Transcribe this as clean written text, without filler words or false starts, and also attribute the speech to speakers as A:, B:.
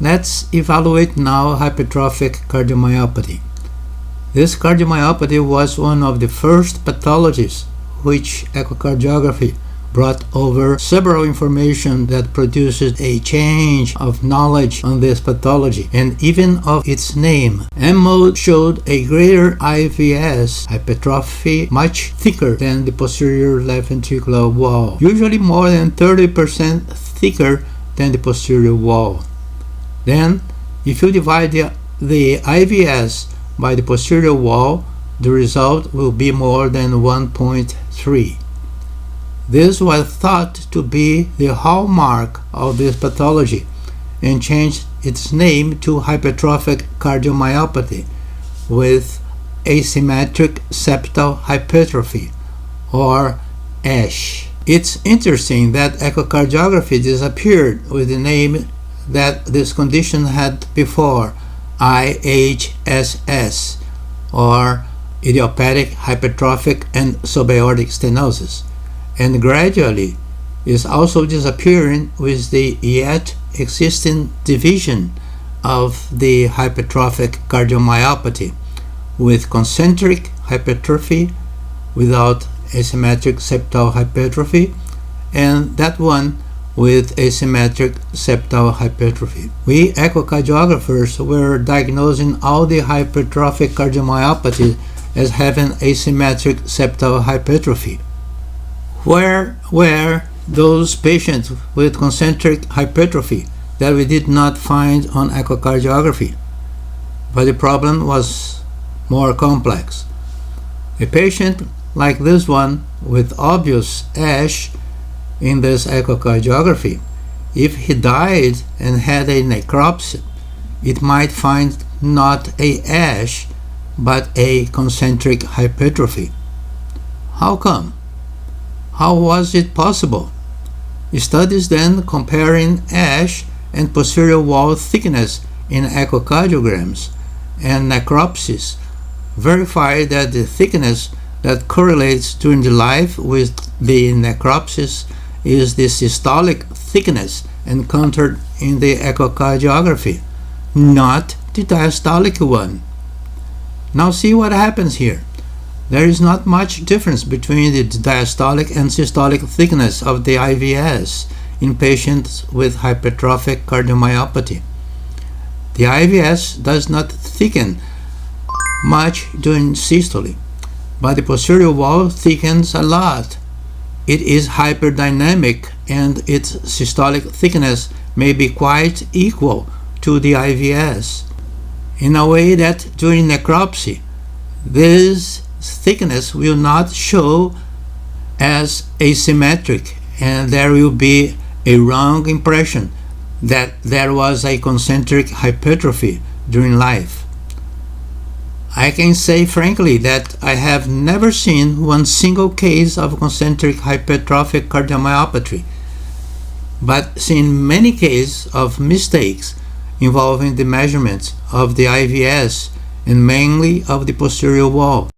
A: Let's evaluate now hypertrophic cardiomyopathy. This cardiomyopathy was one of the first pathologies which echocardiography brought over several information that produces a change of knowledge on this pathology and even of its name. M-mode showed a greater IVS hypertrophy much thicker than the posterior left ventricular wall, usually more than 30% thicker than the posterior wall. Then, if you divide the IVS by the posterior wall, the result will be more than 1.3. This was thought to be the hallmark of this pathology and changed its name to hypertrophic cardiomyopathy with asymmetric septal hypertrophy, or ASH. It's interesting that echocardiography disappeared with the name that this condition had before, IHSS, or idiopathic hypertrophic and subaortic stenosis, and gradually is also disappearing with the yet existing division of the hypertrophic cardiomyopathy with concentric hypertrophy without asymmetric septal hypertrophy, and that one with asymmetric septal hypertrophy. We echocardiographers were diagnosing all the hypertrophic cardiomyopathy as having asymmetric septal hypertrophy. Where were those patients with concentric hypertrophy that we did not find on echocardiography? But the problem was more complex. A patient like this one with obvious ASH in this echocardiography, if he died and had a necropsy, it might find not a ASH but a concentric hypertrophy. How come? How was it possible? Studies then comparing ASH and posterior wall thickness in echocardiograms and necropsies verified that the thickness that correlates during the life with the necropsis is the systolic thickness encountered in the echocardiography, not the diastolic one. Now see what happens here. There is not much difference between the diastolic and systolic thickness of the IVS in patients with hypertrophic cardiomyopathy. The IVS does not thicken much during systole, but the posterior wall thickens a lot. It is hyperdynamic and its systolic thickness may be quite equal to the IVS, in a way that during necropsy, this thickness will not show as asymmetric and there will be a wrong impression that there was a concentric hypertrophy during life. I can say frankly that I have never seen one single case of concentric hypertrophic cardiomyopathy, but seen many cases of mistakes involving the measurements of the IVS and mainly of the posterior wall.